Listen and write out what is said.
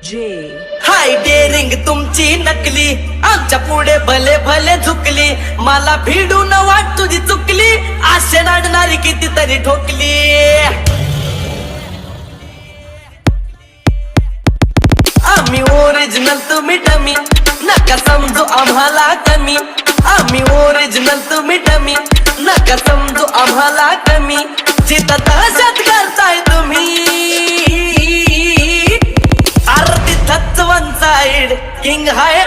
हाय daring तुमची नकली, आमच्या पुढे भले भले झुकली, मला भिडून वाट तुझी चुकली, आशे नाडणारी कितीतरी ठोकली. आम्ही ओरिजिनल तुम्ही डमी, नका समजू आम्हाला कमी. आम्ही ओरिजिनल तुम्ही डमी, नका समजू आम्हाला कमी. जिथं तशात करताय तुम्ही, आरती थच वन साइड किंग हाय